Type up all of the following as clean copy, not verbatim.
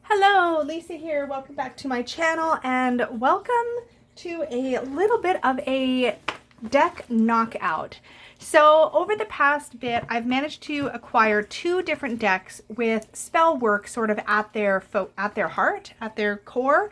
Hello, Lisa here. Welcome back to my channel and welcome to a little bit of a deck knockout. So over the past bit, I've managed to acquire two different decks with spell work sort of at their heart, at their core.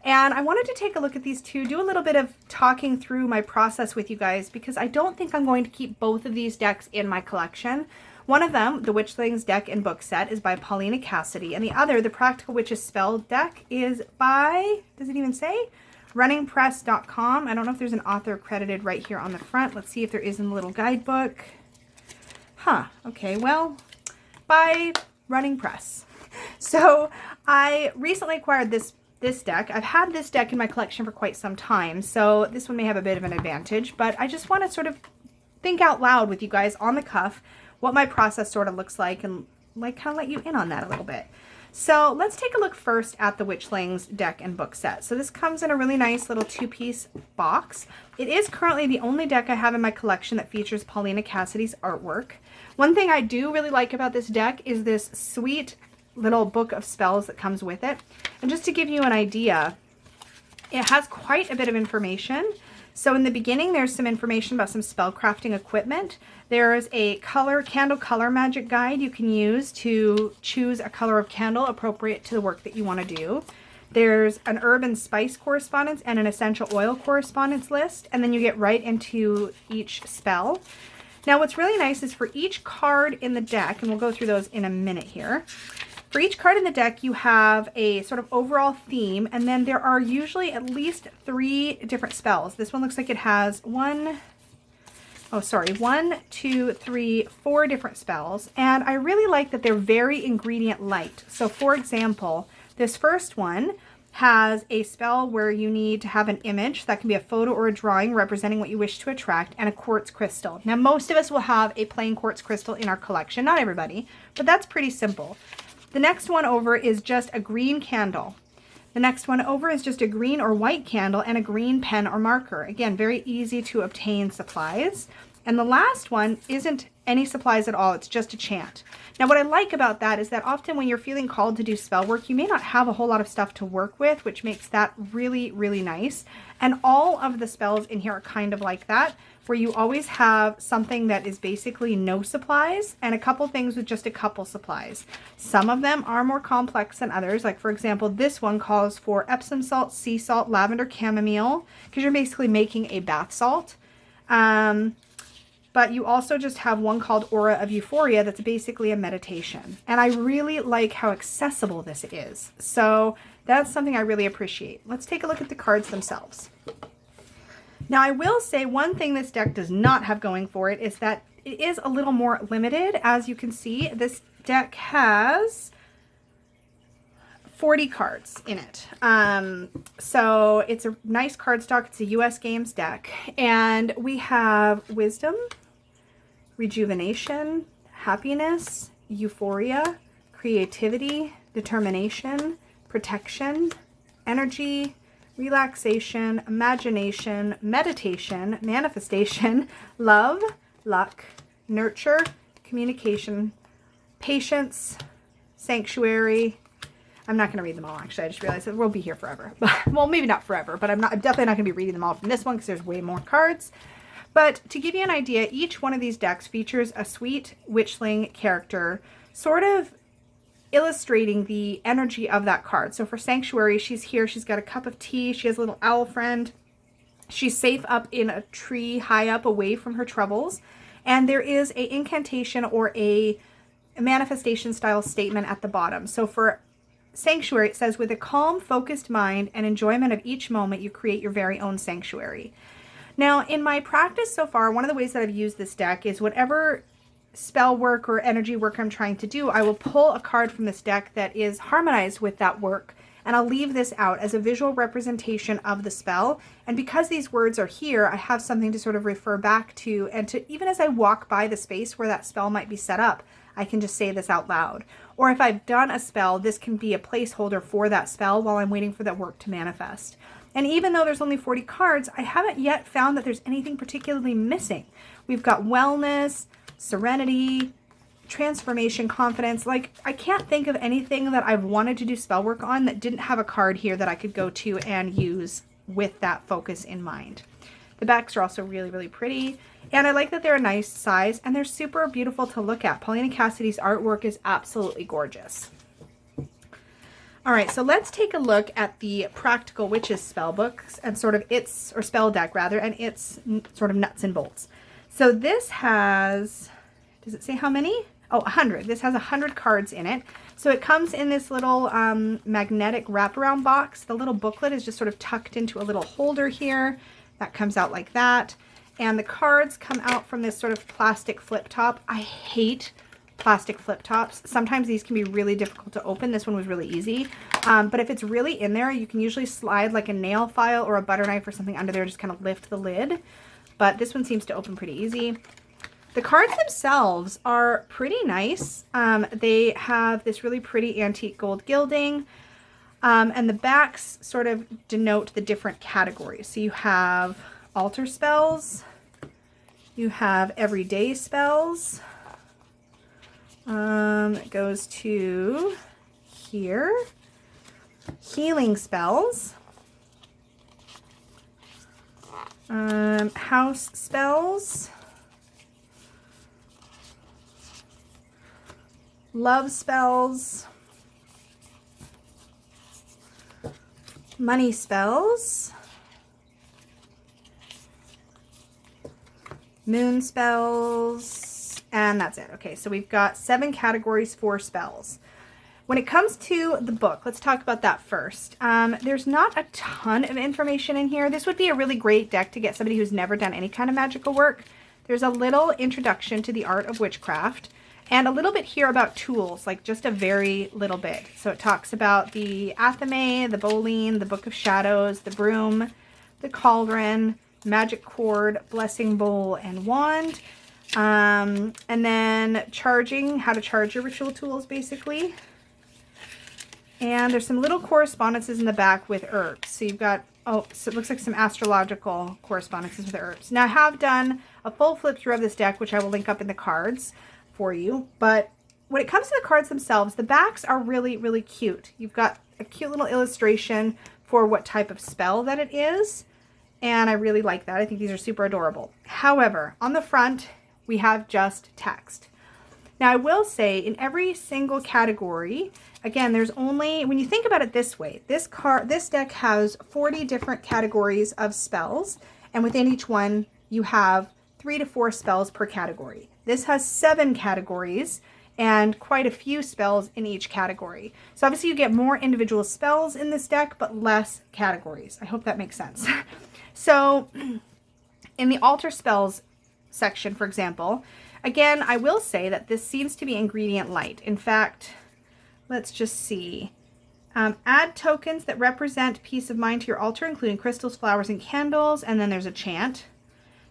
And I wanted to take a look at these two, do a little bit of talking through my process with you guys because I don't think I'm going to keep both of these decks in my collection. One of them, the Witchlings Deck and Book Set, is by Paulina Cassidy, and the other, the Practical Witches Spell Deck, is by, does it even say? runningpress.com. I don't know if there's an author credited right here on the front. Let's see if there is in the little guidebook. Okay, well, by Running Press. So I recently acquired this deck. I've had this deck in my collection for quite some time, so this one may have a bit of an advantage, but I just want to sort of think out loud with you guys on the cuff what my process sort of looks like and like kind of let you in on that a little bit. So let's take a look first at the Witchlings Deck and Book Set. So this comes in a really nice little two-piece box. It is currently the only deck I have in my collection that features Paulina Cassidy's artwork. One thing I do really like about this deck is this sweet little book of spells that comes with it. And just to give you an idea, it has quite a bit of information. So in the beginning, there's some information about some spellcrafting equipment. There's a candle color magic guide you can use to choose a color of candle appropriate to the work that you want to do. There's an herb and spice correspondence and an essential oil correspondence list, and then you get right into each spell. Now what's really nice is for each card in the deck, and we'll go through those in a minute here, for each card in the deck, you have a sort of overall theme, and then there are usually at least 3 different spells. This one looks like it has 1, 2, 3, 4 different spells, and I really like that they're very ingredient light. So for example, this first one has a spell where you need to have an image, that can be a photo or a drawing representing what you wish to attract, and a quartz crystal. Now most of us will have a plain quartz crystal in our collection, not everybody, but that's pretty simple. The next one over is just a green candle. The next one over is just a green or white candle and a green pen or marker. Again, very easy to obtain supplies. And the last one isn't any supplies at all. It's just a chant. Now, what I like about that is that often when you're feeling called to do spell work, you may not have a whole lot of stuff to work with, which makes that really, really nice. And all of the spells in here are kind of like that, where you always have something that is basically no supplies and a couple things with just a couple supplies. Some of them are more complex than others. Like for example, this one calls for Epsom salt, sea salt, lavender, chamomile, because you're basically making a bath salt. But you also just have one called Aura of Euphoria that's basically a meditation. And I really like how accessible this is. So that's something I really appreciate. Let's take a look at the cards themselves. Now I will say one thing this deck does not have going for it is that it is a little more limited. As you can see, this deck has 40 cards in it. So it's a nice card stock. It's a US Games deck. And we have Wisdom, Rejuvenation, Happiness, Euphoria, Creativity, Determination, Protection, Energy, Relaxation, Imagination, Meditation, Manifestation, Love, Luck, Nurture, Communication, Patience, Sanctuary. I'm not going to read them all, actually. I just realized that we'll be here forever. Well, maybe not forever, but I'm definitely not going to be reading them all from this one because there's way more cards. But to give you an idea, each one of these decks features a sweet witchling character sort of illustrating the energy of that card. So for Sanctuary, she's here. She's got a cup of tea. She has a little owl friend. She's safe up in a tree high up away from her troubles. And there is an incantation or a manifestation style statement at the bottom. So for Sanctuary, it says, with a calm, focused mind and enjoyment of each moment, you create your very own sanctuary. Now, in my practice so far, one of the ways that I've used this deck is whatever spell work or energy work I'm trying to do, I will pull a card from this deck that is harmonized with that work, and I'll leave this out as a visual representation of the spell. And because these words are here, I have something to sort of refer back to, and to even as I walk by the space where that spell might be set up, I can just say this out loud. Or if I've done a spell, this can be a placeholder for that spell while I'm waiting for that work to manifest. And even though there's only 40 cards, I haven't yet found that there's anything particularly missing. We've got wellness, serenity, transformation, confidence. Like, I can't think of anything that I've wanted to do spell work on that didn't have a card here that I could go to and use with that focus in mind. The backs are also really, really pretty. And I like that they're a nice size and they're super beautiful to look at. Paulina Cassidy's artwork is absolutely gorgeous. All right, so let's take a look at the Practical Witches spell books and sort of its, or spell deck rather, and its sort of nuts and bolts. So this has, does it say how many? Oh, 100. This has 100 cards in it. So it comes in this little magnetic wraparound box. The little booklet is just sort of tucked into a little holder here. That comes out like that. And the cards come out from this sort of plastic flip top. I hate plastic flip tops. Sometimes these can be really difficult to open. This one was really easy. But if it's really in there, you can usually slide like a nail file or a butter knife or something under there, just kind of lift the lid. But this one seems to open pretty easy. The cards themselves are pretty nice. They have this really pretty antique gold gilding. And the backs sort of denote the different categories. So you have altar spells. You have everyday spells. It goes to here. Healing spells. House spells. Love spells. Money spells. Moon spells. And that's it. Okay, so we've got 7 categories for spells. When it comes to the book, let's talk about that first. There's not a ton of information in here. This would be a really great deck to get somebody who's never done any kind of magical work. There's a little introduction to the art of witchcraft and a little bit here about tools, like just a very little bit. So it talks about the athame, the bowline, the book of shadows, the broom, the cauldron, magic cord, blessing bowl, and wand. And then charging, how to charge your ritual tools, basically. And there's some little correspondences in the back with herbs. So you've got, oh, so it looks like some astrological correspondences with the herbs. Now I have done a full flip through of this deck, which I will link up in the cards for you. But when it comes to the cards themselves, the backs are really, really cute. You've got a cute little illustration for what type of spell that it is. And I really like that. I think these are super adorable. However, on the front, we have just text. Now I will say in every single category, again, there's only, when you think about it this way, this deck has 40 different categories of spells, and within each one you have 3 to 4 spells per category. This has 7 categories and quite a few spells in each category. So obviously you get more individual spells in this deck, but less categories. I hope that makes sense. So in the altar spells section, for example, again, I will say that this seems to be ingredient light. In fact, let's just see. Add tokens that represent peace of mind to your altar, including crystals, flowers, and candles. And then there's a chant.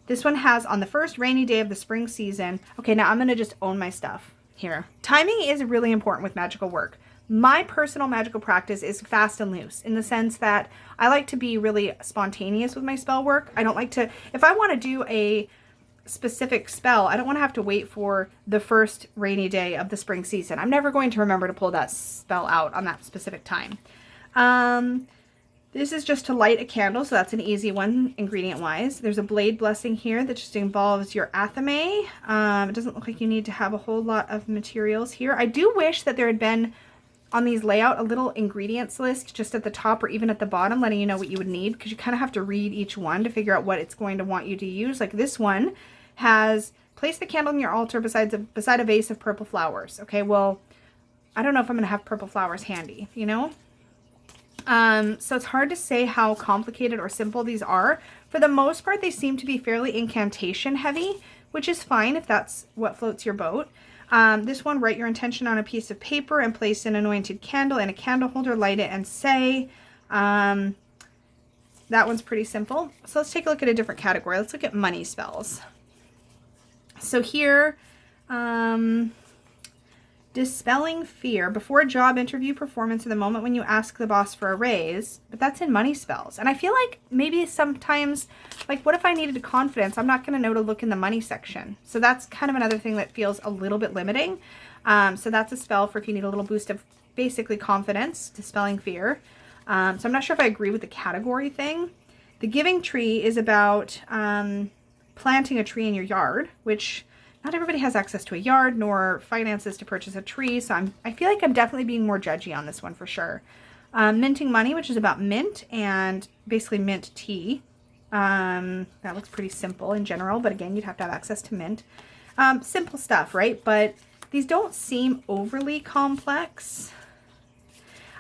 This one has, on the first rainy day of the spring season. Okay, now I'm going to just own my stuff here. Timing is really important with magical work. My personal magical practice is fast and loose in the sense that I like to be really spontaneous with my spell work. I don't like to, if I want to do a specific spell, I don't want to have to wait for the first rainy day of the spring season. I'm never going to remember to pull that spell out on that specific time. This is just to light a candle, so that's an easy one ingredient wise. There's a blade blessing here that just involves your athame. It doesn't look like you need to have a whole lot of materials here. I do wish that there had been on these layout a little ingredients list just at the top or even at the bottom, letting you know what you would need, because you kind of have to read each one to figure out what it's going to want you to use. Like this one has, place the candle on your altar beside a vase of purple flowers. Okay, well, I don't know if I'm going to have purple flowers handy, you know? So it's hard to say how complicated or simple these are. For the most part, they seem to be fairly incantation heavy, which is fine if that's what floats your boat. This one, write your intention on a piece of paper and place an anointed candle in a candle holder, light it and say. That one's pretty simple. So let's take a look at a different category. Let's look at money spells. So here, Dispelling fear before a job interview, performance, or the moment when you ask the boss for a raise. But that's in money spells. And I feel like maybe sometimes, like what if I needed confidence? I'm not going to know to look in the money section. So that's kind of another thing that feels a little bit limiting. So that's a spell for if you need a little boost of basically confidence, dispelling fear. So I'm not sure if I agree with the category thing. The Giving Tree is about planting a tree in your yard, which not everybody has access to a yard nor finances to purchase a tree. So I feel like I'm definitely being more judgy on this one for sure. Minting Money, which is about mint and basically mint tea. That looks pretty simple in general, but again, you'd have to have access to mint. Simple stuff, right? But these don't seem overly complex.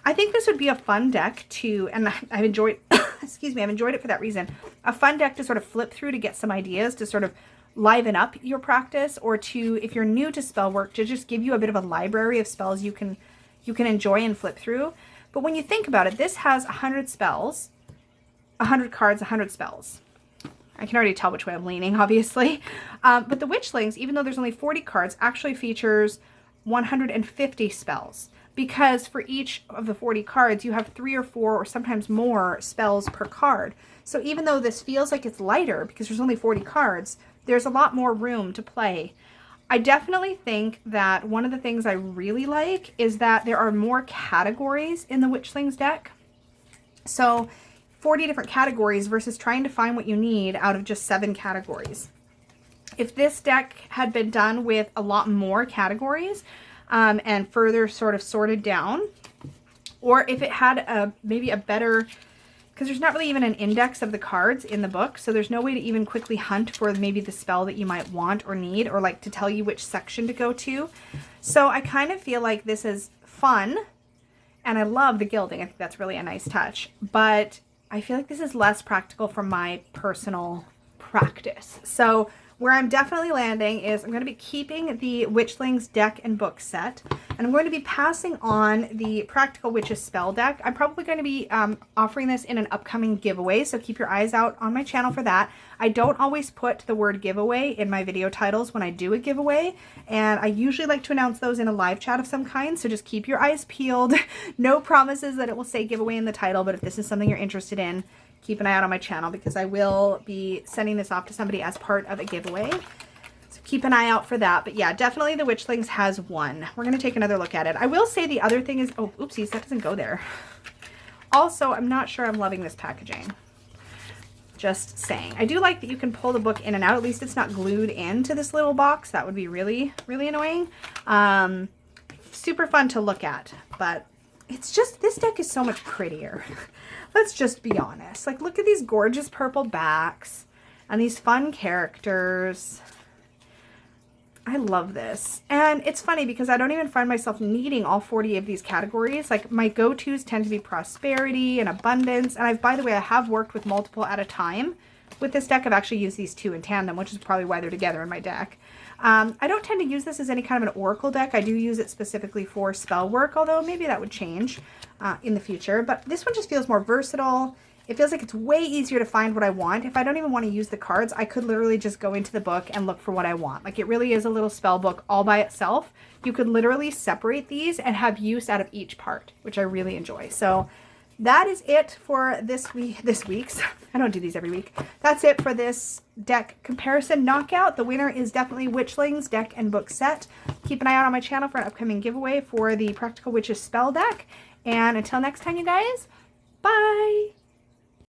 I think this would be a fun deck to, and I've enjoyed, excuse me, I've enjoyed it for that reason. A fun deck to sort of flip through to get some ideas to sort of liven up your practice, or to, if you're new to spell work, to just give you a bit of a library of spells you can enjoy and flip through. But when you think about it, this has 100 spells, 100 cards, 100 spells. I can already tell which way I'm leaning, obviously. But the Witchlings, even though there's only 40 cards, actually features 150 spells. Because for each of the 40 cards, you have 3 or 4 or sometimes more spells per card. So even though this feels like it's lighter because there's only 40 cards, there's a lot more room to play. I definitely think that one of the things I really like is that there are more categories in the Witchlings deck. So 40 different categories versus trying to find what you need out of just 7 categories. If this deck had been done with a lot more categories and further sort of sorted down, or if it had maybe a better, because there's not really even an index of the cards in the book, so there's no way to even quickly hunt for maybe the spell that you might want or need, or like to tell you which section to go to. So I kind of feel like this is fun, and I love the gilding. I think that's really a nice touch, but I feel like this is less practical for my personal practice. So where I'm definitely landing is I'm going to be keeping the Witchlings deck and book set, and I'm going to be passing on the Practical Witches spell deck. I'm probably going to be offering this in an upcoming giveaway, so keep your eyes out on my channel for that. I don't always put the word giveaway in my video titles when I do a giveaway, and I usually like to announce those in a live chat of some kind, so just keep your eyes peeled. No promises that it will say giveaway in the title, but if this is something you're interested in, keep an eye out on my channel because I will be sending this off to somebody as part of a giveaway. So keep an eye out for that. But yeah, definitely the Witchlings has one. We're going to take another look at it. I will say the other thing is, oh, oopsies, that doesn't go there. Also, I'm not sure I'm loving this packaging. Just saying. I do like that you can pull the book in and out. At least it's not glued into this little box. That would be really, really annoying. Super fun to look at, but it's just, this deck is so much prettier. Let's just be honest. Like, look at these gorgeous purple backs and these fun characters. I love this. And it's funny because I don't even find myself needing all 40 of these categories. Like, my go-tos tend to be prosperity and abundance. And by the way, I have worked with multiple at a time. With this deck, I've actually used these 2 in tandem, which is probably why they're together in my deck. I don't tend to use this as any kind of an oracle deck. I do use it specifically for spell work, although maybe that would change in the future. But this one just feels more versatile. It feels like it's way easier to find what I want. If I don't even want to use the cards, I could literally just go into the book and look for what I want. Like, it really is a little spell book all by itself. You could literally separate these and have use out of each part, which I really enjoy. So that is it for this week's. I don't do these every week. That's it for this deck comparison knockout. The winner is definitely Witchlings deck and book set. Keep an eye out on my channel for an upcoming giveaway for the Practical Witches spell deck. And until next time, you guys, bye!